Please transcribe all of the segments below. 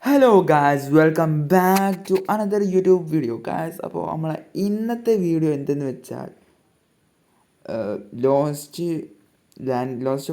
Hello guys, welcome back to another YouTube video guys. അപ്പോൾ നമ്മളെ ഇന്നത്തെ വീഡിയോ എന്തെന്ന് വെച്ചാൽ ലോസ്റ്റ്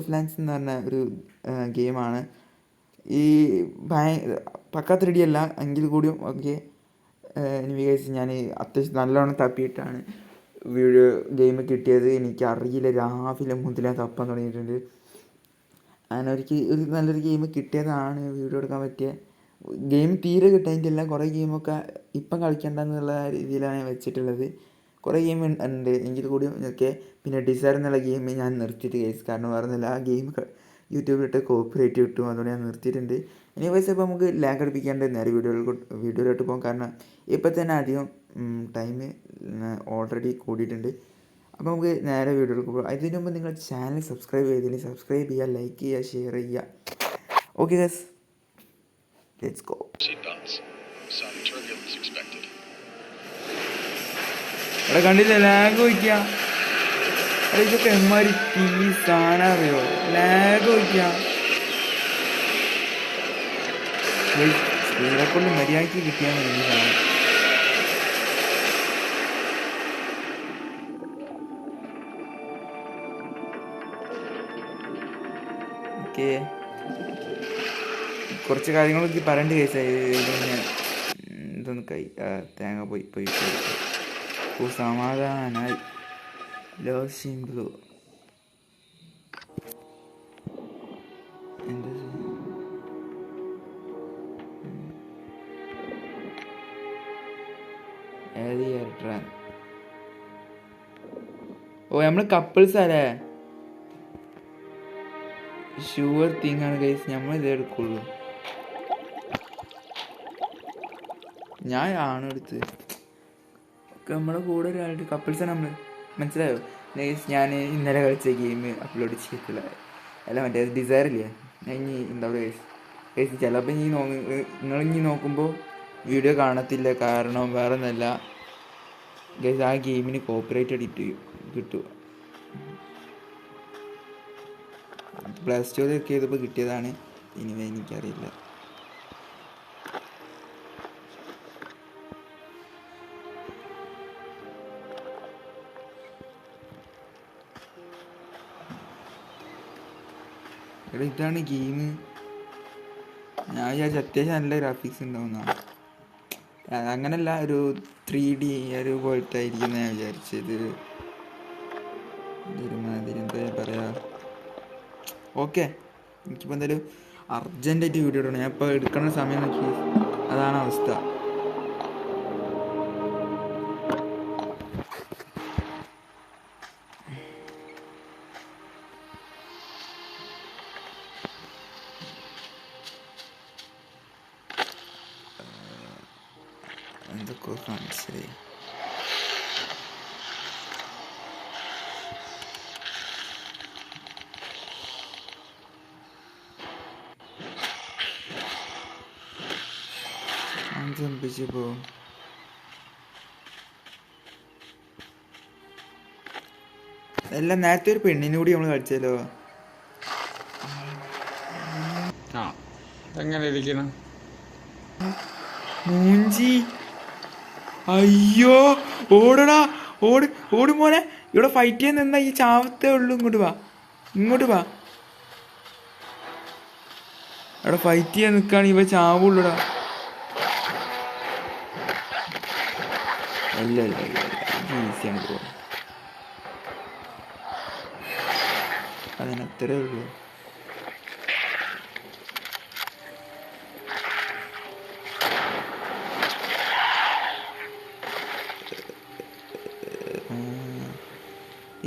ഓഫ് ലാൻഡ്സ് എന്ന് പറഞ്ഞ ഒരു ഗെയിമാണ്. ഈ പക്ക 3D അല്ല എങ്കിൽ കൂടിയും ഓക്കെ. എനിക്ക് ഗൈസ് ഞാൻ അത്യാവശ്യം നല്ലോണം തപ്പിയിട്ടാണ് വീഡിയോ ഗെയിം കിട്ടിയത്. എനിക്കറിയില്ല, രാവിലെ മുതലേ തപ്പാൻ തുടങ്ങിയിട്ടുണ്ട്. അങ്ങനെ ഒരു നല്ലൊരു ഗെയിം കിട്ടിയതാണ് വീഡിയോ എടുക്കാൻ പറ്റിയ ഗെയിം. തീരെ കിട്ടാനില്ല, കുറേ ഗെയിമൊക്കെ ഇപ്പം കളിക്കേണ്ടെന്നുള്ള രീതിയിലാണ് ഞാൻ വെച്ചിട്ടുള്ളത്. കുറേ ഗെയിം ഉണ്ട് എങ്കിൽ കൂടിയും ഒക്കെ. പിന്നെ ഡിസയർ എന്നുള്ള ഗെയിം ഞാൻ നിർത്തിയിട്ട് കേസ്, കാരണം പറഞ്ഞില്ല ആ ഗെയിം യൂട്യൂബിലിട്ട് കോപ്പിറൈറ്റ് കിട്ടും, അതുകൊണ്ട് ഞാൻ നിർത്തിയിട്ടുണ്ട്. ഇനി പൈസ ഇപ്പോൾ നമുക്ക് ലാഗ് അടിപ്പിക്കാണ്ട് നേരെ വീഡിയോയിലോട്ട് പോകും, കാരണം ഇപ്പം തന്നെ അധികം ടൈം ഓൾറെഡി കൂടിയിട്ടുണ്ട്. അപ്പോൾ നമുക്ക് നേരെ വീഡിയോയിലേക്ക് പോകും. അതിന് മുമ്പ് നിങ്ങൾ ചാനൽ സബ്സ്ക്രൈബ് ചെയ്തില്ലെങ്കിൽ സബ്സ്ക്രൈബ് ചെയ്യുക, ലൈക്ക് ചെയ്യുക, ഷെയർ ചെയ്യുക. Okay guys, let's go. അവിടെ കണ്ടില്ല, ലാഗ് വയ്ക്കുക. അവിടെ ഇതൊക്കെ എമ്മാരി സാധനം അറിയോ, ലാഗ് വയ്ക്കുക. സ്പീഡൊക്കെ മര്യാദയ്ക്ക് കിട്ടിയാൽ മതി സാധനം. ഓക്കെ, കുറച്ച് കാര്യങ്ങളൊക്കെ പറയേണ്ട കേസായി. ഇതൊന്ന് തേങ്ങ പോയി സമാധാനായി. ലവ് സിംബ്ലു എന്താ ഓ, നമ്മള് കപ്പിൾസ് അല്ലേ? ഷുവർ തിങ് ആണ് ഗൈസ്, നമ്മൾ ഇതേ എടുക്കുള്ളൂ. ഞാൻ ആണെടുത്ത് നമ്മുടെ കൂടെ ഒരാളുടെ കപ്പിൾസാണ് നമ്മൾ, മനസ്സിലായോ ഗൈസ്? ഞാൻ ഇന്നലെ കളിച്ച ഗെയിം അപ്ലോഡ് ചെയ്തിട്ടില്ല, അല്ല മറ്റേ ഡിസയർ ഇല്ലേ. ഞാൻ ഇനി എന്താ പറയുക ഗൈസ്, ചിലപ്പോൾ നിങ്ങളിനി നോക്കുമ്പോൾ വീഡിയോ കാണത്തില്ല, കാരണം വേറെ ഒന്നല്ല ഗൈസ്, ആ ഗെയിമിന് കോപ്പിറൈറ്റ് എഡിറ്റ് കിട്ടും. പ്ലേ സ്റ്റോറിലൊക്കെ ചെയ്തപ്പോൾ കിട്ടിയതാണ്, ഇനി എനിക്കറിയില്ല. എടാ, ഇതാണ് ഗെയിം. ഞാൻ വിചാരിച്ച അത്യാവശ്യം നല്ല ഗ്രാഫിക്സ് ഉണ്ടാവുന്നതാണ്. അങ്ങനല്ല, ഒരു 3D ഒരു പോലത്തെ ആയിരിക്കും ഞാൻ വിചാരിച്ചത്. ഒരുമാതിരി എന്താ പറയാ. ഓക്കെ, എനിക്കിപ്പോൾ എന്തായാലും അർജൻറ്റായിട്ട് വീഡിയോ ഇടണം. ഞാൻ ഇപ്പോൾ എടുക്കുന്ന സമയം നോക്കി, അതാണ് അവസ്ഥ. എന്തൊക്കെ കാണിച്ചേ. സംഭവിച്ചപ്പോ എല്ലാം നേരത്തെ ഒരു പെണ്ണിനെ കൂടി നമ്മൾ കളിച്ചല്ലോ. എങ്ങനെ ഇരിക്കണം മൂഞ്ചി? അയ്യോ, ഓടടാ, ഓടി മോനെ. ഇവിടെ ഫൈറ്റ് ചെയ്യാൻ നിന്നാ ഈ ചാവത്തേ ഉള്ളൂ. ഇങ്ങോട്ട് വാ. അവിടെ ഫൈറ്റ് ചെയ്യാൻ നിൽക്കുകയാണെങ്കിൽ ഇവ ചാവുള്ളൂടാ. അല്ല ഈസിയാണ് ബ്രോ, അതിനത്രേ ഉള്ളൂ.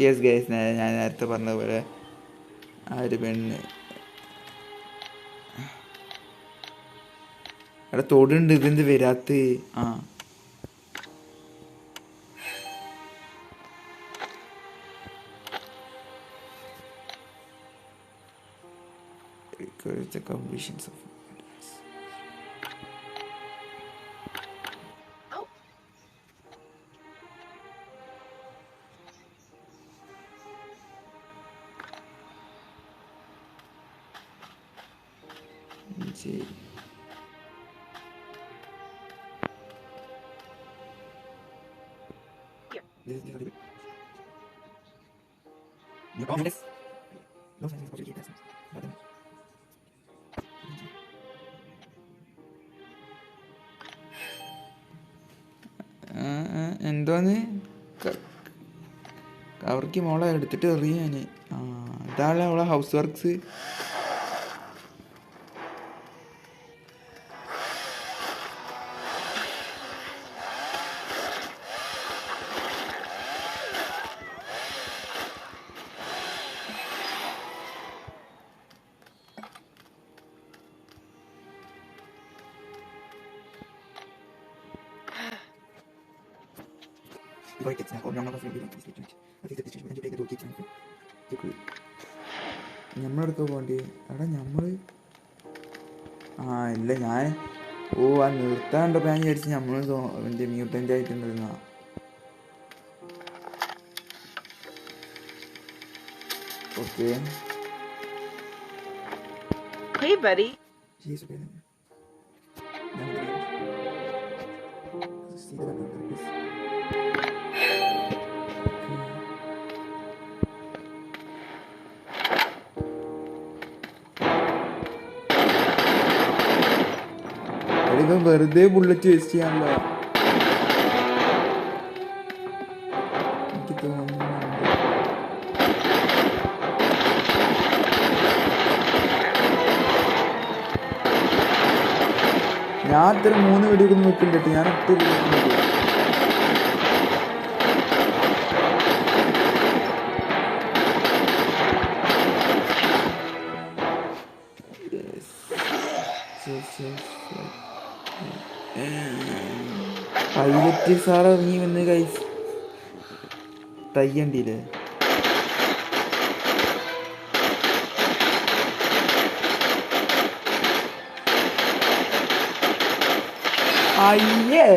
യെസ് ഗൈസ്, ഞാൻ നേരത്തെ പറഞ്ഞ പോലെ ആ ഒരു പെണ്ണ് അവിടെ തൊടുണ്ട്. ഇതെന്ത് വരാത്ത? ആ, the completions of എന്തോന്ന് അവർക്ക് മോളെ എടുത്തിട്ട് എറിയാൻ. ഇതാണ് അവളെ ഹൗസ് വർക്ക്സ്. നമ്മളെടുക്ക പോകണ്ടേ എടാ നമ്മൾ ഇല്ല ഞാൻ ആ നിർത്താണ്ടപ്പോൾ ഞാൻ വിചാരിച്ചു നമ്മൾ എൻ്റെ മ്യൂട്ടൻ്റ് ആയിട്ടുണ്ടെന്നാ. Okay Hey, buddy. ഇവൻ വെറുതെ ബുള്ളറ്റ് വേസ്റ്റ് ചെയ്യാനുള്ള എനിക്ക് തോന്നുന്നുണ്ട്. ഞാൻ അത്ര 3 വെടിയൊന്നും വെക്കുന്നുണ്ട്. ഞാൻ ഒറ്റ വെടിവെക്കുന്നത് പൈലറ്റ് സാർ ഇറങ്ങി വന്ന് കൈസ് തയ്യണ്ടില്ലേ. അയ്യേ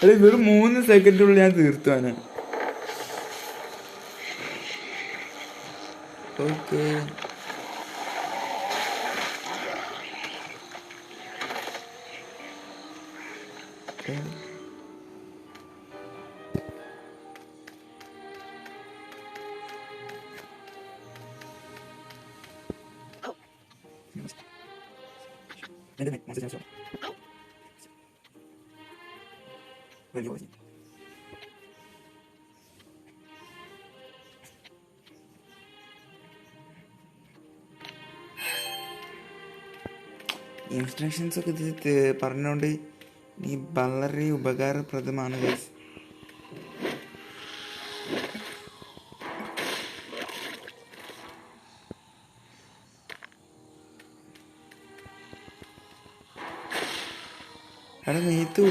അത് വെറും 3 സെക്കൻഡുള്ളിൽ ഞാൻ തീർത്തുവാണ്. ഓക്കെ ഇൻസ്ട്രക്ഷൻസ് ഒക്കെ ഇത് പറഞ്ഞുകൊണ്ട് ഈ വളരെ ഉപകാരപ്രദമാണ് ഗൈസ്. എടാ നെയ്ത്ത്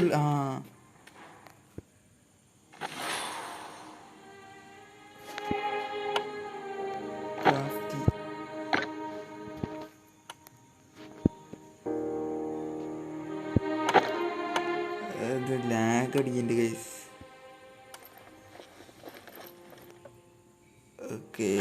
ലാഗ് അടിക്കുന്നുണ്ട് ഗൈസ്. ഓക്കെ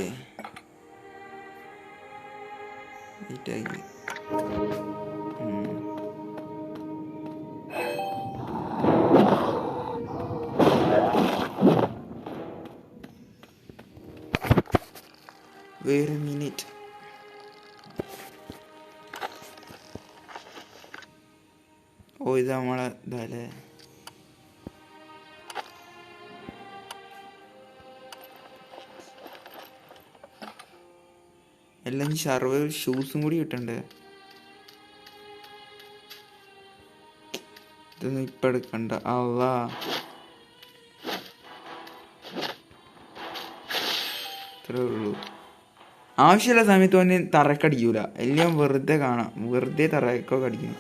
വേറെ മിനിറ്റ്. ഇത് നമ്മളെ ഇതല്ലേ എല്ലാം സർവൈവൽ ഷൂസും കൂടി കിട്ടണ്ടേ. ഇതൊന്നും ഇപ്പം എടുക്കണ്ട. അള്ളാ ഇത്രേ ഉള്ളൂ. ആവശ്യമുള്ള സമയത്ത് അവന് തറക്കടിക്കൂല. എല്ലാം വെറുതെ കാണാം, വെറുതെ തറക്കൊക്കെ അടിക്കുന്നു.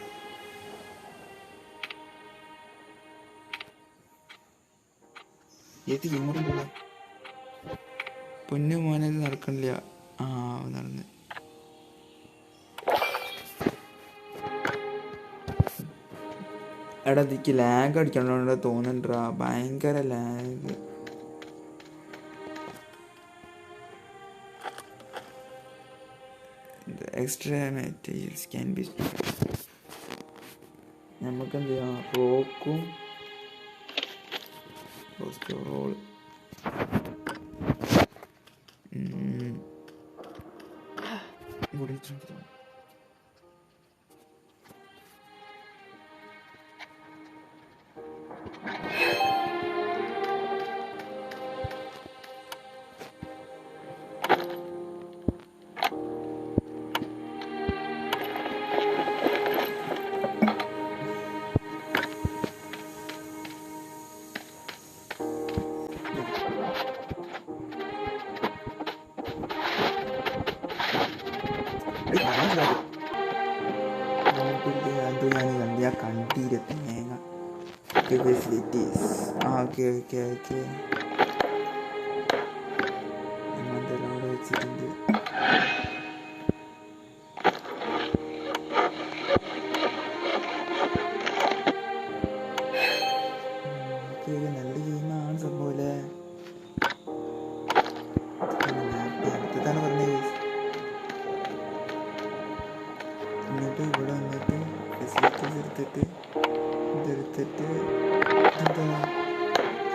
ഏത് ഇങ്ങോട്ടും പൊന്നു മോനത് നടക്കണില്ല. നടന്ന് എടാ ഇതിക്ക് ലാഗ് അടിക്കണോണ്ട് തോന്നുന്നുണ്ടാ, ഭയങ്കര lag. Extra materials can be നമുക്ക് എന്ത് ചെയ്യാം, റോക്കും റോൾ. ഞാൻ കണ്ടില്ല തേങ്ങ. ഫെസിലിറ്റീസ് ഓക്കെ ഓക്കെ ഓക്കെ എന്തെല്ലാം അവിടെ വെച്ചിട്ടുണ്ട്. നല്ല ഗെയിമാണ് സംഭവം അല്ലേ. അടുത്തതാണ് പറഞ്ഞത്. എന്നിട്ട് ഇവിടെ വന്നിട്ട് ഫെസിലിറ്റീസ് എടുത്തിട്ട് ഇതെടുത്തിട്ട് എന്താ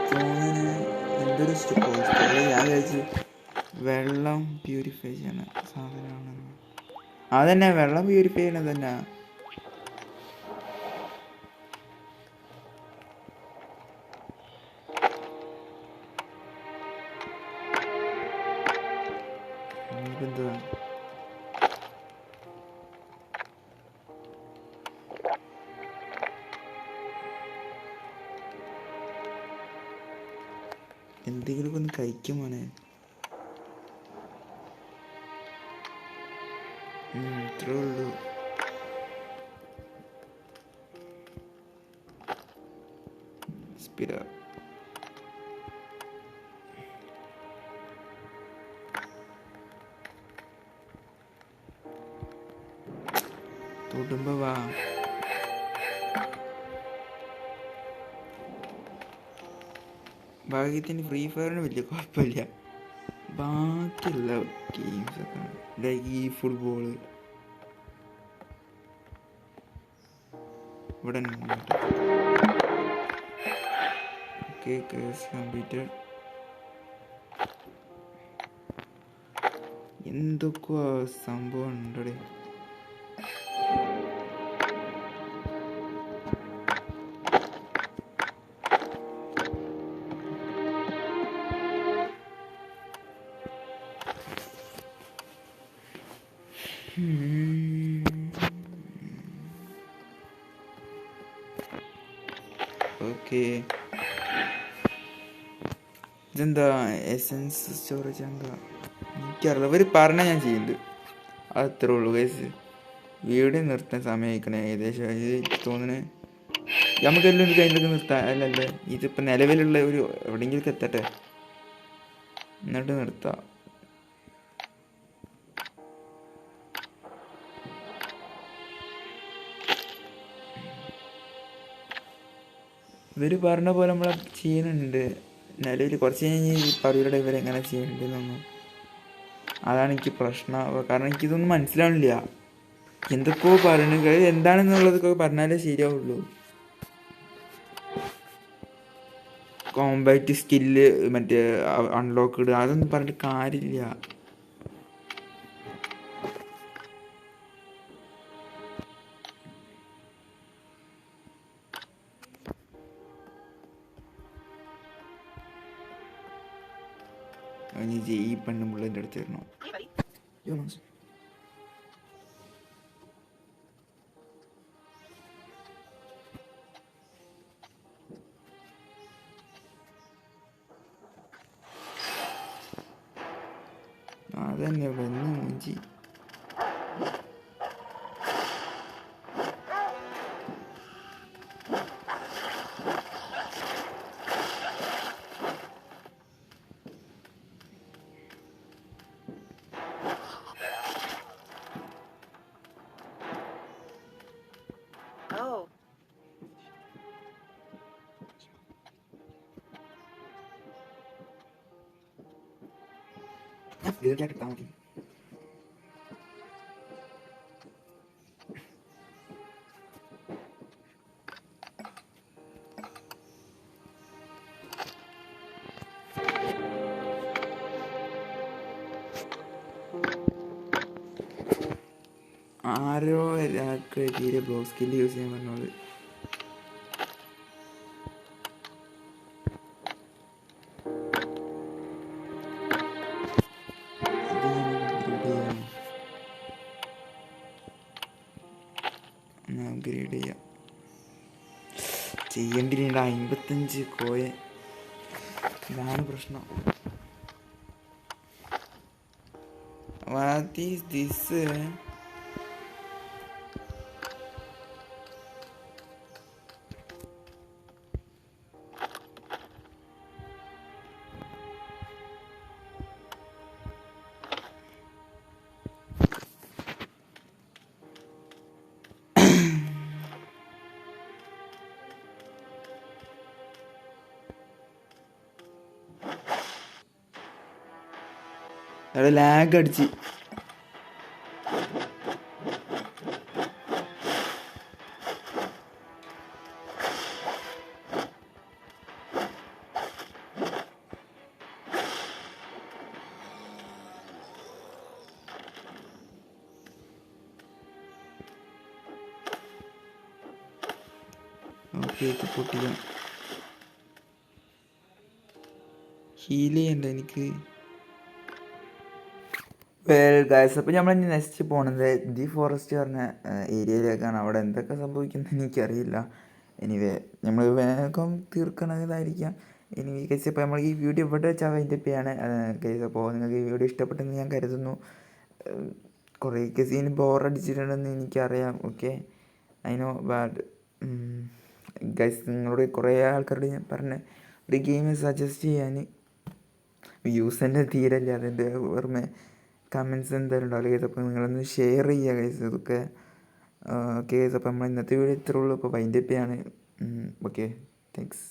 ഫോണിന് എന്തൊരു സ്റ്റോറേജ്. ഞാൻ കഴിച്ച് വെള്ളം പ്യൂരിഫൈ ചെയ്യണ സാധനമാണ്. അതന്നെ വെള്ളം പ്യൂരിഫൈ ചെയ്യണത് തന്നെ. എന്താ എന്തെങ്കിലുമൊക്കെ ഒന്ന് കഴിക്കും മോനെ. ഇത്രേ ഉള്ളൂ. സ്പിര തൊടുമ്പോ വാ. ഭാഗ്യത്തിന് ഫ്രീ ഫയറിന് വലിയ കുഴപ്പമില്ല. ബാക്കിയുള്ള ഗെയിംസൊക്കെ ലൈക്ക് ഈ ഫുട്ബോള് ഇവിടെ കംപ്ലീറ്റഡ്. എന്തൊക്കെയോ സംഭവം ഉണ്ടടെ. ഓക്കെ ഇതെന്താ എസൻസ് സ്റ്റോറേജ് എന്താ എനിക്കറിയില്ല. ഇവർ പറഞ്ഞാൽ ഞാൻ ചെയ്യുന്നുണ്ട്. അത്രേ ഉള്ളൂ ഗൈസ്. വീഡിയോ നിർത്താൻ സമയമായിക്കണേ ഏകദേശം. ഇത് തോന്നുന്നത് നമുക്കെല്ലാം ഒരു കഴിഞ്ഞിട്ട് നിർത്താം. അല്ലല്ലേ ഇതിപ്പോൾ നിലവിലുള്ള ഒരു എവിടെയെങ്കിലും എത്തട്ടെ എന്നിട്ട് നിർത്താം. ഇവർ പറഞ്ഞ പോലെ നമ്മൾ ചെയ്യുന്നുണ്ട്. നിലവിൽ കുറച്ച് കഴിഞ്ഞ് പറയൂടെ ഇവരെങ്ങനെ ചെയ്യുന്നുണ്ടെന്നൊന്നും. അതാണ് എനിക്ക് പ്രശ്നം. കാരണം എനിക്കിതൊന്നും മനസ്സിലാവണില്ല. എന്തൊക്കെയോ പറയണത് എന്താണെന്നുള്ളതൊക്കെ പറഞ്ഞാലേ ശരിയാവുള്ളൂ. കോമ്പാറ്റ് സ്കില്ല് മറ്റേ അൺലോക്ക്ഡ് അതൊന്നും പറഞ്ഞിട്ട് കാര്യമില്ല. ഈ പെണ്ണുമ്പിള്ളേൻ്റെ അടുത്ത് വരണോ? അതന്നെ വന്ന് മൂഞ്ചി. എടുത്താൽ മതി. ആരോ ഒരാൾക്ക് തീരെ ബ്ലോക്ക് സ്കില്ല് യൂസ് ചെയ്യാൻ പറഞ്ഞത്. അപ്ഗ്രേഡ് ചെയ്യാം. ചെയ്യേണ്ടില്ല 55 കോയ. ഇതാണ് പ്രശ്നം. What is this? അവിടെ ലാഗ് അടിച്ച്. ഓക്കെ പൊട്ടിക്കാം. ഹീൽ ചെയ്യണ്ട എനിക്ക്. ഗായ്സ്, അപ്പോൾ നമ്മൾ ഇനി നെക്സ്റ്റ് പോണത് ദി ഫോറസ്റ്റ് പറഞ്ഞ ഏരിയയിലേക്കാണ്. അവിടെ എന്തൊക്കെ സംഭവിക്കുന്നത് എനിക്കറിയില്ല. എനിവേ നമ്മൾ വേഗം തീർക്കണതായിരിക്കാം. ഇനി ഗൈസ്, ഇപ്പോൾ നമ്മൾ ഈ വീഡിയോ ഇവിടെ വെച്ചാൽ അതിൻ്റെ പേയാണ് ഗൈസ്. അപ്പോൾ നിങ്ങൾക്ക് ഈ വീഡിയോ ഇഷ്ടപ്പെട്ടെന്ന് ഞാൻ കരുതുന്നു. കുറേ സീൻ ബോറടിച്ചിട്ടുണ്ടെന്ന് എനിക്കറിയാം. Okay, I know. But guys, നിങ്ങളോട് കുറേ ആൾക്കാരോട് ഞാൻ പറഞ്ഞ ഒരു ഗെയിം സജസ്റ്റ് ചെയ്യാൻ വ്യൂസ് തന്നെ തീരല്ല. അതിൻ്റെ പുറമെ കമൻസ് എന്തായാലും ഉണ്ടാവില്ല ഗൈസ്. അപ്പോൾ നിങ്ങളൊന്ന് ഷെയർ ചെയ്യുക ഗൈസ് ഇതൊക്കെ. ഓക്കെ ഗൈസ്, അപ്പോൾ നമ്മൾ ഇന്നത്തെ വീഡിയോ ഇത്രേ ഉള്ളൂ. അപ്പോൾ വൈൻഡപ്പ് ചെയ്യാണ്. Okay, thanks.